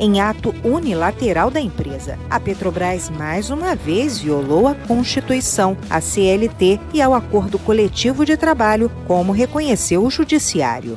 em ato unilateral da empresa. A Petrobras mais uma vez violou a Constituição, a CLT e ao acordo coletivo de trabalho, como reconheceu o Judiciário.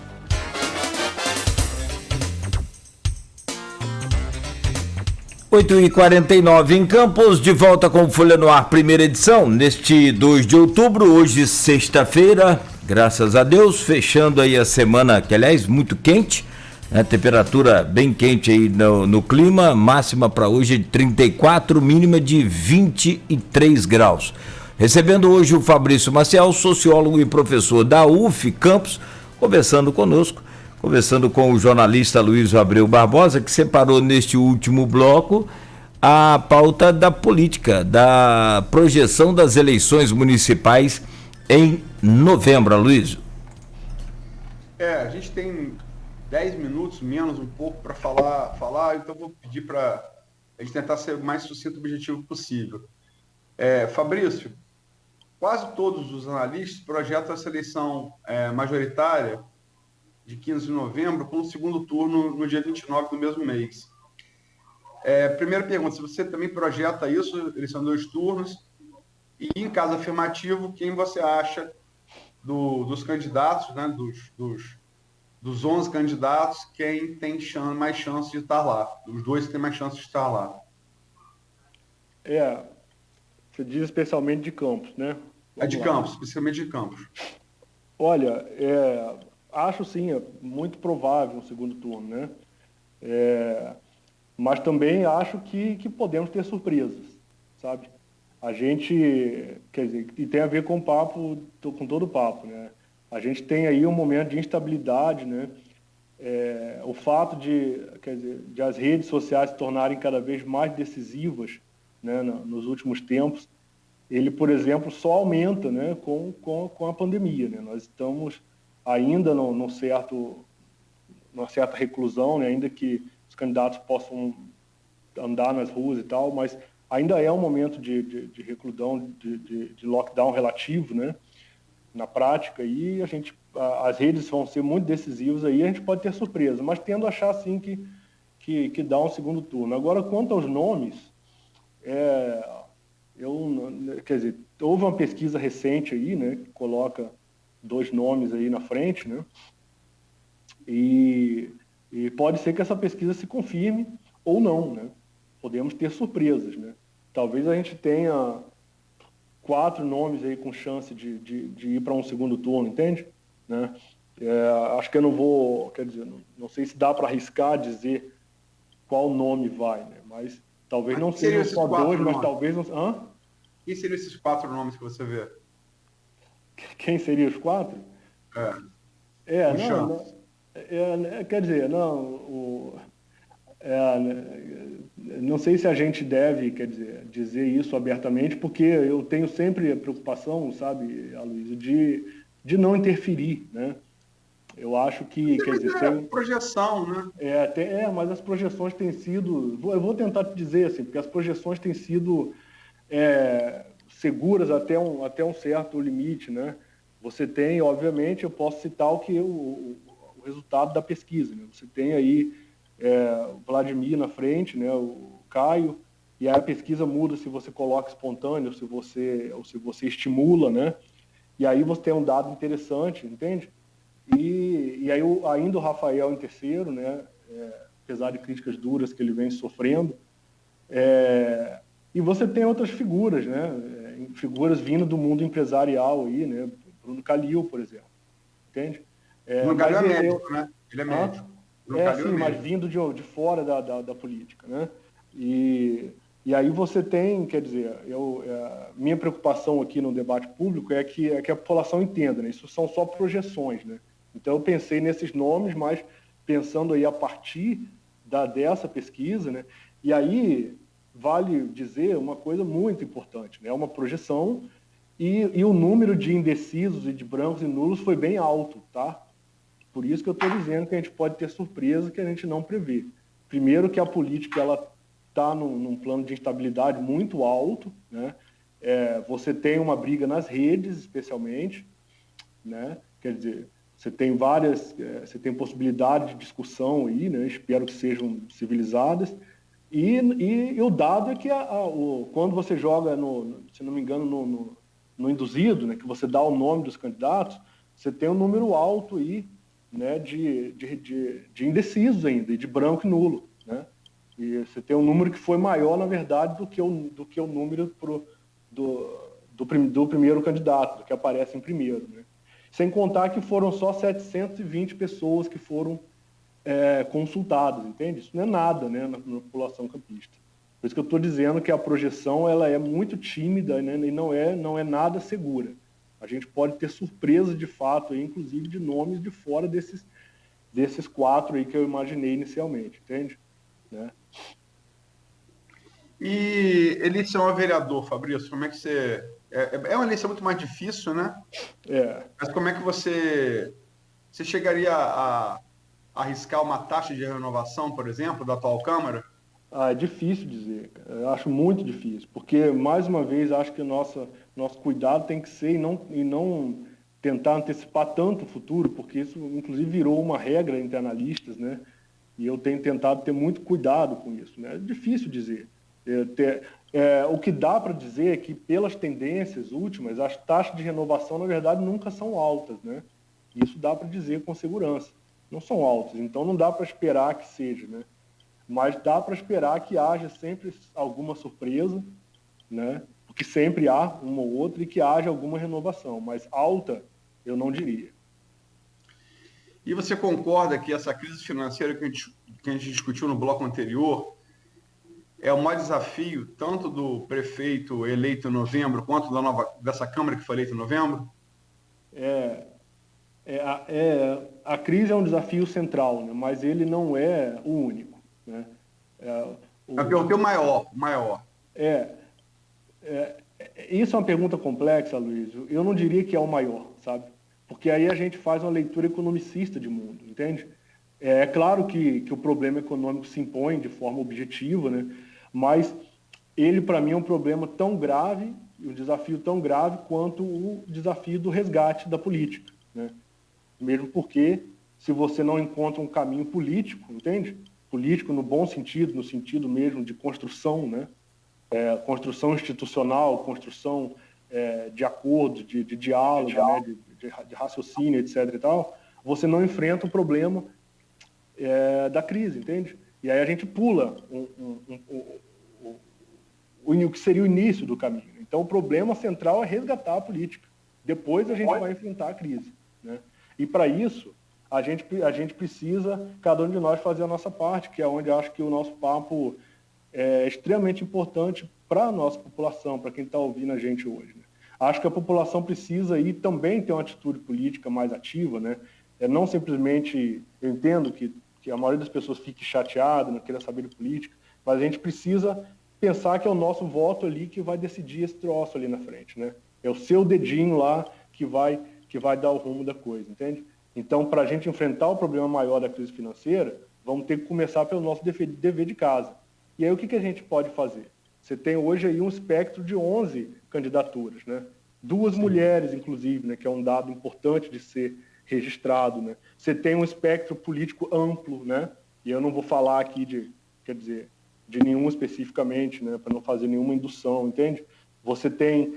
Oito e 49 em Campos, de volta com Folha no Ar, primeira edição, neste 2 de outubro, hoje sexta-feira, graças a Deus, fechando aí a semana, que aliás, muito quente, né? Temperatura bem quente aí no clima, máxima para hoje de 34, mínima de 23 graus. Recebendo hoje o Fabrício Maciel, sociólogo e professor da UF Campos, conversando conosco. Conversando com o jornalista Luiz Abreu Barbosa, que separou neste último bloco a pauta da política, da projeção das eleições municipais em novembro, Luiz. A gente tem 10 minutos, menos um pouco, para falar, então vou pedir para a gente tentar ser o mais sucinto e objetivo possível. Fabrício, quase todos os analistas projetam essa eleição majoritária de 15 de novembro, com o segundo turno no dia 29 do mesmo mês. Primeira pergunta, se você também projeta isso, eleição de 2 turnos, e em caso afirmativo, quem você acha dos candidatos, né, dos 11 candidatos, quem tem mais chance de estar lá? Os 2 que têm mais chance de estar lá. Você diz especialmente de Campos, né? Campos, especialmente de Campos. Olha, acho sim, é muito provável um segundo turno, né? Mas também acho que podemos ter surpresas, sabe? A gente, quer dizer, e tem a ver com o papo, com todo o papo, né? A gente tem aí um momento de instabilidade, né? O fato de as redes sociais se tornarem cada vez mais decisivas, né, nos últimos tempos, ele, por exemplo, só aumenta, né, com a pandemia, né? Nós estamos ainda numa certa reclusão, né? Ainda que os candidatos possam andar nas ruas e tal, mas ainda é um momento de reclusão, de lockdown relativo, né? Na prática, e as redes vão ser muito decisivas aí, a gente pode ter surpresa, mas tendo a achar, sim, que dá um segundo turno. Agora, quanto aos nomes, houve uma pesquisa recente aí, né, que coloca 2 nomes aí na frente, né? E pode ser que essa pesquisa se confirme ou não, né? Podemos ter surpresas, né? Talvez a gente tenha 4 nomes aí com chance de ir para um segundo turno, entende? Né? Acho que eu não vou, não sei se dá para arriscar dizer qual nome vai, né? Mas talvez não sejam só 2, mas talvez não. Quem seriam esses 4 nomes que você vê? Quem seriam os 4? Não sei se a gente deve, dizer isso abertamente, porque eu tenho sempre a preocupação, sabe, Aloysio, de não interferir, né? Eu acho que, tem projeção, né? Mas as projeções têm sido, eu vou tentar te dizer assim, porque as projeções têm sido seguras até um certo limite, né? Você tem, obviamente, eu posso citar o resultado da pesquisa, né? Você tem aí o Vladimir na frente, né? O Caio, e aí a pesquisa muda se você coloca espontâneo, ou se você estimula, né? E aí você tem um dado interessante, entende? E aí ainda o Rafael em terceiro, né? Apesar de críticas duras que ele vem sofrendo. E você tem outras figuras, né? Figuras vindo do mundo empresarial aí, né? Bruno Calil, por exemplo. Entende? Bruno Calil é médico, né? Ele é médico. Sim, mas vindo de fora da política, né? E aí você tem, minha preocupação aqui no debate público é que a população entenda, né? Isso são só projeções, né? Então eu pensei nesses nomes, mas pensando aí a partir dessa pesquisa, né? E aí vale dizer uma coisa muito importante, né? É uma projeção e o número de indecisos e de brancos e nulos foi bem alto, tá? Por isso que eu estou dizendo que a gente pode ter surpresa que a gente não prevê. Primeiro que a política ela está num plano de instabilidade muito alto, né? Você tem uma briga nas redes, especialmente, né? você tem você tem possibilidade de discussão aí, né? Espero que sejam civilizadas. E o dado é que quando você joga, se não me engano, no induzido, né, que você dá o nome dos candidatos, você tem um número alto aí, né, de indecisos ainda, e de branco e nulo, né? E você tem um número que foi maior, na verdade, do que o número do primeiro candidato, do que aparece em primeiro, né? Sem contar que foram só 720 pessoas que foram consultadas, entende? Isso não é nada, né, na população campista. Por isso que eu estou dizendo que a projeção ela é muito tímida, né, e não é nada segura. A gente pode ter surpresa de fato, aí, inclusive de nomes de fora desses 4 aí que eu imaginei inicialmente, entende? Né? E eleição a vereador, Fabrício, como é que você... É uma eleição muito mais difícil, né? Mas como é que você chegaria a arriscar uma taxa de renovação, por exemplo, da atual Câmara? É difícil dizer, cara. Eu acho muito difícil, porque, mais uma vez, acho que o nosso cuidado tem que ser e não tentar antecipar tanto o futuro, porque isso, inclusive, virou uma regra entre analistas, né? E eu tenho tentado ter muito cuidado com isso, né? É difícil dizer. O que dá para dizer é que, pelas tendências últimas, as taxas de renovação, na verdade, nunca são altas, né? Isso dá para dizer com segurança. Não são altas, então não dá para esperar que seja, né? Mas dá para esperar que haja sempre alguma surpresa, né? Porque sempre há uma ou outra, e que haja alguma renovação, mas alta eu não diria. E você concorda que essa crise financeira que a gente discutiu no bloco anterior é o maior desafio tanto do prefeito eleito em novembro quanto dessa Câmara que foi eleita em novembro? A crise é um desafio central, né? Mas ele não é o único, né? Eu perguntei o maior. Isso é uma pergunta complexa, Luiz. Eu não diria que é o maior, sabe? Porque aí a gente faz uma leitura economicista de mundo, entende? É claro que o problema econômico se impõe de forma objetiva, né? Mas ele, para mim, é um problema tão grave, um desafio tão grave quanto o desafio do resgate da política, né? Mesmo porque, se você não encontra um caminho político, entende? Político no bom sentido, no sentido mesmo de construção, né? Construção institucional, construção de acordo, de diálogo, né? de raciocínio, etc. e tal, você não enfrenta o problema da crise, entende? E aí a gente pula o que seria o início do caminho. Então o problema central é resgatar a política. Depois a gente vai enfrentar a crise, né? E para isso a gente precisa, cada um de nós, fazer a nossa parte, que é onde acho que o nosso papo é extremamente importante para a nossa população, para quem está ouvindo a gente hoje, né? Acho que a população precisa aí também ter uma atitude política mais ativa, né? Não simplesmente, eu entendo que a maioria das pessoas fique chateada, não queira saber de política, mas a gente precisa pensar que é o nosso voto ali que vai decidir esse troço ali na frente, né? É o seu dedinho lá que vai dar o rumo da coisa, entende? Então, para a gente enfrentar o problema maior da crise financeira, vamos ter que começar pelo nosso dever de casa. E aí o que a gente pode fazer? Você tem hoje aí um espectro de 11 candidaturas, né? 2 mulheres, inclusive, né? Que é um dado importante de ser registrado, né? Você tem um espectro político amplo, né? E eu não vou falar aqui de nenhum especificamente, né? Para não fazer nenhuma indução, entende? Você tem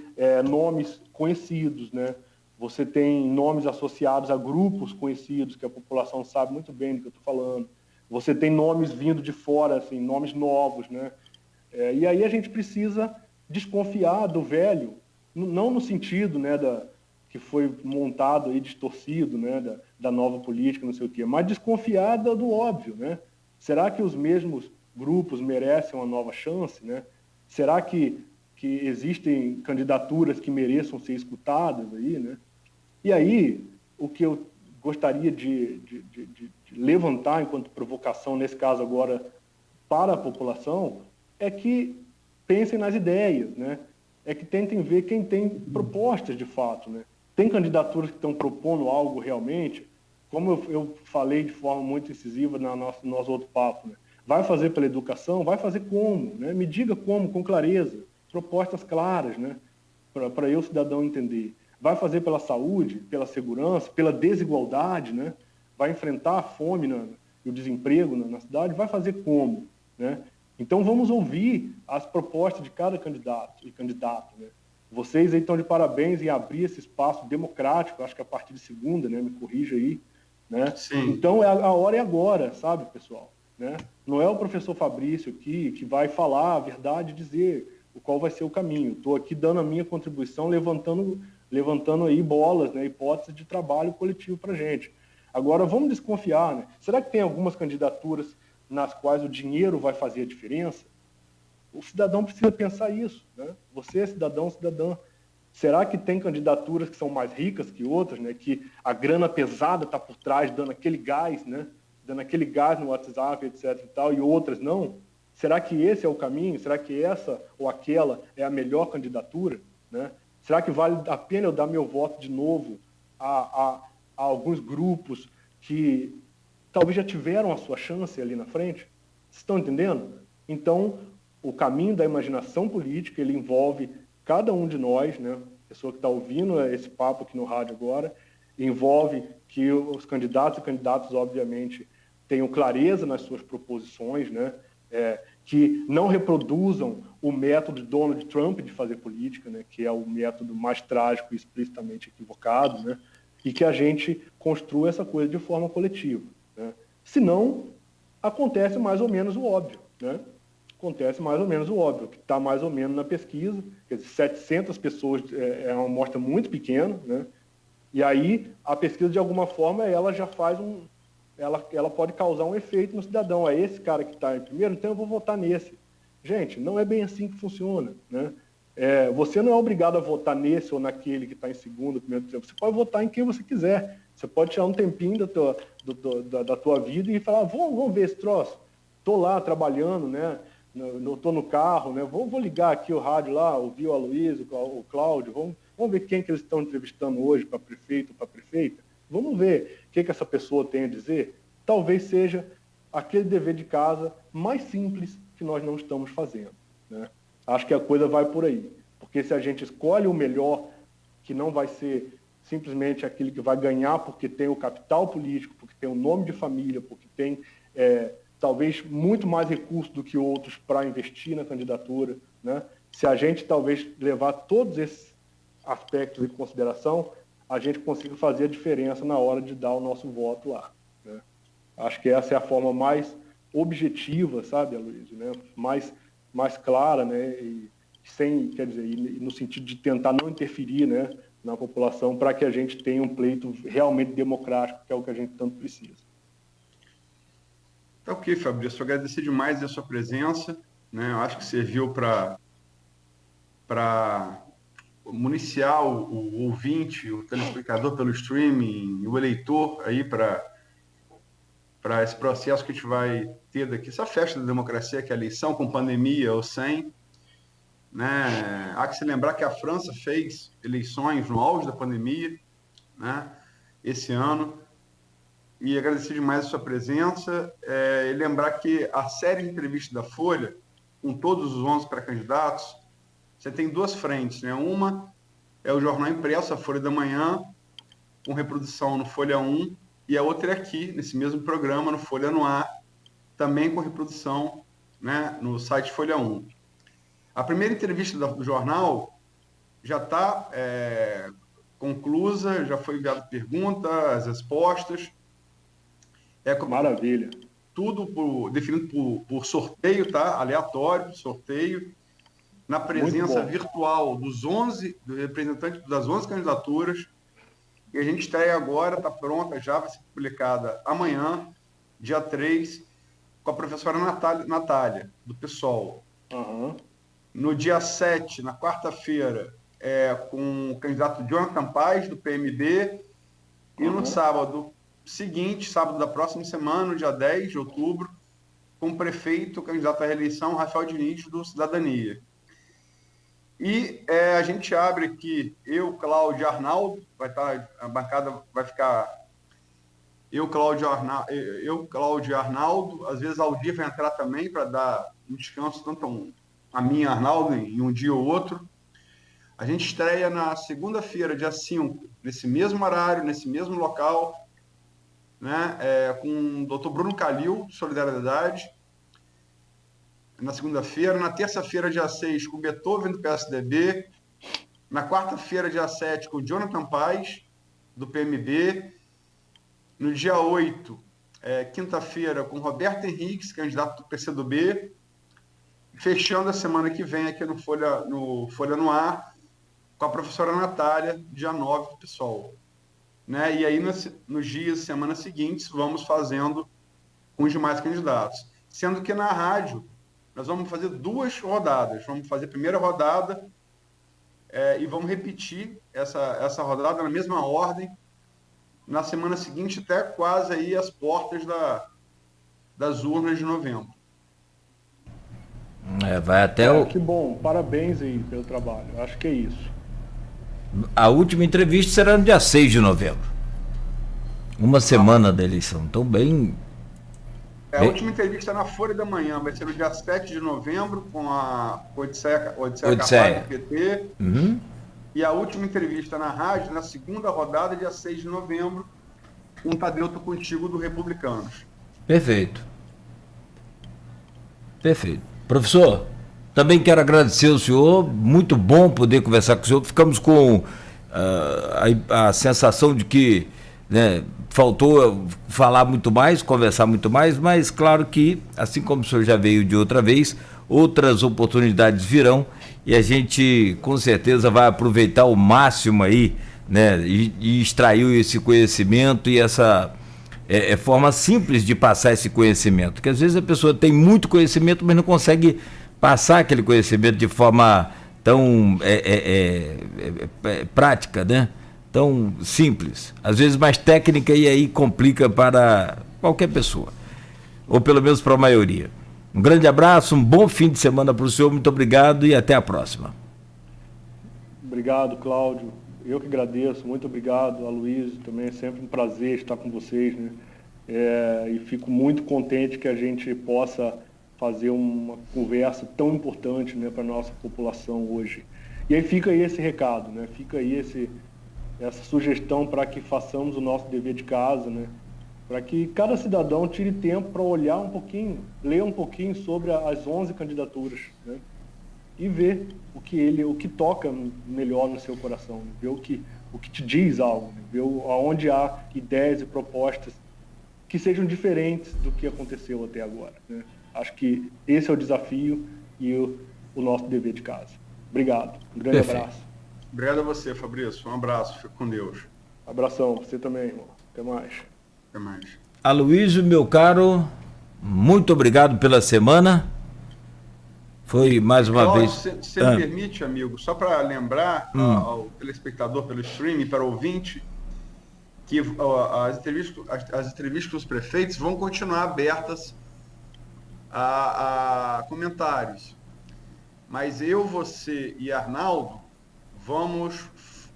nomes conhecidos, né? Você tem nomes associados a grupos conhecidos, que a população sabe muito bem do que eu estou falando. Você tem nomes vindo de fora, assim, nomes novos, né? E aí a gente precisa desconfiar do velho, não no sentido, né, que foi montado aí, distorcido, né, da nova política, não sei o quê, mas desconfiar do óbvio, né? Será que os mesmos grupos merecem uma nova chance, né? Será que existem candidaturas que mereçam ser escutadas aí, né? E aí, o que eu gostaria de levantar enquanto provocação, nesse caso agora, para a população, é que pensem nas ideias, né? É que tentem ver quem tem propostas de fato, né? Tem candidaturas que estão propondo algo realmente, como eu falei de forma muito incisiva no nosso outro papo, né? Vai fazer pela educação? Vai fazer como, né? Me diga como, com clareza, propostas claras, né? Para eu, cidadão, entender. Vai fazer pela saúde, pela segurança, pela desigualdade, né? Vai enfrentar a fome e o desemprego na cidade? Vai fazer como, né? Então vamos ouvir as propostas de cada candidato e candidata, né? Vocês aí estão de parabéns em abrir esse espaço democrático, acho que a partir de segunda, né? Me corrija aí, né? Sim. Então a hora é agora, sabe, pessoal? Né? Não é o professor Fabrício aqui que vai falar a verdade e dizer qual vai ser o caminho. Estou aqui dando a minha contribuição, levantando aí bolas, né? Hipóteses de trabalho coletivo para a gente. Agora, vamos desconfiar, né? Será que tem algumas candidaturas nas quais o dinheiro vai fazer a diferença? O cidadão precisa pensar isso, né? Você, cidadão, cidadã. Será que tem candidaturas que são mais ricas que outras, né? Que a grana pesada está por trás, dando aquele gás, né? Dando aquele gás no WhatsApp, etc. e tal, e outras não? Será que esse é o caminho? Será que essa ou aquela é a melhor candidatura, né? Será que vale a pena eu dar meu voto de novo a alguns grupos que talvez já tiveram a sua chance ali na frente? Vocês estão entendendo? Então, o caminho da imaginação política, ele envolve cada um de nós, né? A pessoa que está ouvindo esse papo aqui no rádio agora, envolve que os candidatos e candidatas, obviamente, tenham clareza nas suas proposições, né? Que não reproduzam o método de Donald Trump de fazer política, né? Que é o método mais trágico e explicitamente equivocado, né? E que a gente construa essa coisa de forma coletiva, né? Senão, acontece mais ou menos o óbvio, né? Acontece mais ou menos o óbvio, que está mais ou menos na pesquisa, quer dizer, 700 pessoas é uma amostra muito pequena, né? E aí a pesquisa, de alguma forma, ela já faz ela pode causar um efeito no cidadão. É esse cara que está em primeiro, então eu vou votar nesse. Gente, não é bem assim que funciona, né? Você não é obrigado a votar nesse ou naquele que está em segundo, primeiro, terceiro. Você pode votar em quem você quiser. Você pode tirar um tempinho da tua vida e falar, vamos ver esse troço. Estou lá trabalhando, né? Estou no carro, né? Vou ligar aqui o rádio lá, ouvir o Aloysio, o Cláudio, vamos ver quem que eles estão entrevistando hoje para prefeito ou para prefeita. Vamos ver o que essa pessoa tem a dizer. Talvez seja aquele dever de casa mais simples que nós não estamos fazendo, né? Acho que a coisa vai por aí. Porque se a gente escolhe o melhor, que não vai ser simplesmente aquele que vai ganhar porque tem o capital político, porque tem o nome de família, porque tem talvez muito mais recursos do que outros para investir na candidatura, né? Se a gente talvez levar todos esses aspectos em consideração, a gente consiga fazer a diferença na hora de dar o nosso voto lá, né? Acho que essa é a forma mais objetiva, sabe, Aloysio, né? Mais clara, né? E no sentido de tentar não interferir, né, na população, para que a gente tenha um pleito realmente democrático, que é o que a gente tanto precisa. Tá ok, Fabrício. Agradecer demais a sua presença, né? Eu acho que serviu para municiar o ouvinte, o telespectador pelo streaming, o eleitor aí para esse processo que a gente vai ter daqui, essa festa da democracia, que é a eleição, com pandemia ou sem, né? Há que se lembrar que a França fez eleições no auge da pandemia, né, esse ano. E agradecer demais a sua presença, e lembrar que a série de entrevistas da Folha, com todos os 11 pré-candidatos, você tem duas frentes, né? Uma é o jornal impresso, a Folha da Manhã, com reprodução no Folha 1, e a outra é aqui, nesse mesmo programa, no Folha no Ar, também com reprodução, né, no site Folha 1. A primeira entrevista do jornal já está conclusa, já foi enviada pergunta, as respostas. Maravilha. Tudo definido por sorteio, tá? Aleatório, sorteio, na presença virtual dos representantes das 11 candidaturas. E a gente estreia agora, está pronta já, vai ser publicada amanhã, dia 3, com a professora Natália, do PSOL. Uhum. No dia 7, na quarta-feira, com o candidato Jonathan Paz, do PMB. E no sábado seguinte, sábado da próxima semana, no dia 10 de outubro, com o prefeito, candidato à reeleição, Rafael Diniz, do Cidadania. E a gente abre aqui, eu, Cláudio e Arnaldo, a bancada vai ficar eu, Cláudio e Arnaldo, às vezes Aldir vai entrar também para dar um descanso, tanto a mim e a Arnaldo, em um dia ou outro. A gente estreia na segunda-feira, dia 5, nesse mesmo horário, nesse mesmo local, né, com o Dr. Bruno Calil, Solidariedade, na segunda-feira. Na terça-feira, dia 6, com o Beethoven, do PSDB. Na quarta-feira, dia 7, com o Jonathan Paz, do PMB. No dia 8, quinta-feira, com o Roberto Henriques, candidato do PCdoB. Fechando a semana que vem aqui no Folha no Ar, com a professora Natália, dia 9, do PSOL. Né? E aí, nos dias, semanas seguintes, vamos fazendo com os demais candidatos. Sendo que na rádio, nós vamos fazer 2 rodadas. Vamos fazer a primeira rodada e vamos repetir essa rodada na mesma ordem, na semana seguinte, até quase aí as portas das urnas de novembro. Vai até Que bom, parabéns aí pelo trabalho, acho que é isso. A última entrevista será no dia 6 de novembro. Uma semana da eleição. Então, bem... A última entrevista na Folha da Manhã vai ser no dia 7 de novembro, com a Odisseia Carvalho, do PT. Uhum. E a última entrevista na rádio, na segunda rodada, dia 6 de novembro, com o Tadeu Tô Contigo, do Republicanos. Perfeito. Professor, também quero agradecer ao senhor, muito bom poder conversar com o senhor. Ficamos com a sensação de que, né, faltou falar muito mais, conversar muito mais, mas claro que, assim como o senhor já veio de outra vez, outras oportunidades virão e a gente com certeza vai aproveitar o máximo aí, né, e extrair esse conhecimento e essa forma simples de passar esse conhecimento, que às vezes a pessoa tem muito conhecimento, mas não consegue passar aquele conhecimento de forma tão prática, né? Tão simples, às vezes mais técnica, e aí complica para qualquer pessoa, ou pelo menos para a maioria. Um grande abraço, um bom fim de semana para o senhor, muito obrigado e até a próxima. Obrigado, Cláudio. Eu que agradeço, muito obrigado. Aloysio, também é sempre um prazer estar com vocês, né? E fico muito contente que a gente possa fazer uma conversa tão importante, né, para a nossa população hoje. E aí fica aí esse recado, né? Fica aí essa sugestão para que façamos o nosso dever de casa, né? Para que cada cidadão tire tempo para olhar um pouquinho, ler um pouquinho sobre as 11 candidaturas, né? E ver o que toca melhor no seu coração, né? Ver o que te diz algo, né? Ver aonde há ideias e propostas que sejam diferentes do que aconteceu até agora, né? Acho que esse é o desafio e o nosso dever de casa. Obrigado, um grande abraço. Obrigado a você, Fabrício, um abraço, fica com Deus. Abração, você também, irmão. Até mais. Até mais. Aloysio, meu caro, muito obrigado pela semana. Foi mais uma vez... Se me permite, amigo, só para lembrar ao telespectador pelo streaming, para o ouvinte, que as entrevistas com os prefeitos vão continuar abertas a comentários. Mas eu, você e Arnaldo vamos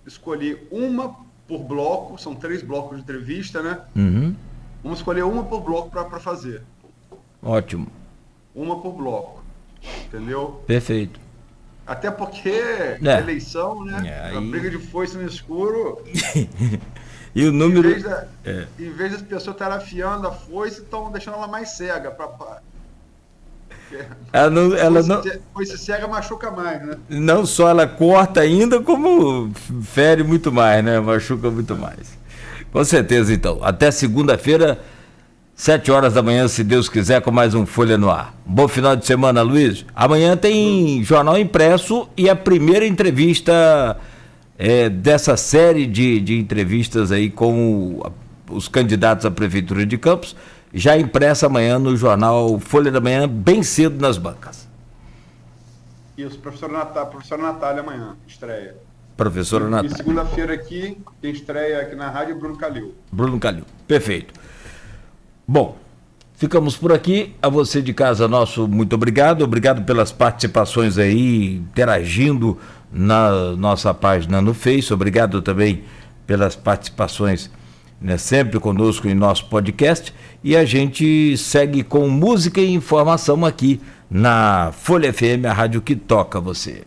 escolher uma por bloco, são 3 blocos de entrevista, né? Uhum. Vamos escolher uma por bloco para fazer. Ótimo. Uma por bloco. Entendeu? Perfeito. Até porque eleição, né? A briga de foice no escuro. E o número... Em vez das pessoas estarem afiando a foice, estão deixando ela mais cega. Foice cega machuca mais, né? Não só ela corta ainda, como fere muito mais, né? Machuca muito mais. Com certeza, então. Até segunda-feira, 7 horas da manhã, se Deus quiser, com mais um Folha no Ar. Bom final de semana, Luiz. Amanhã tem jornal impresso e a primeira entrevista dessa série de entrevistas aí com os candidatos à Prefeitura de Campos, já impressa amanhã no jornal Folha da Manhã, bem cedo nas bancas. Isso, professora Natália amanhã, estreia. Professora Natália. E segunda-feira aqui, quem estreia aqui na rádio é Bruno Calil. Bruno Calil, perfeito. Bom, ficamos por aqui. A você de casa, nosso muito obrigado. Obrigado pelas participações aí, interagindo na nossa página no Face. Obrigado também pelas participações, né, sempre conosco em nosso podcast. E a gente segue com música e informação aqui na Folha FM, a rádio que toca você.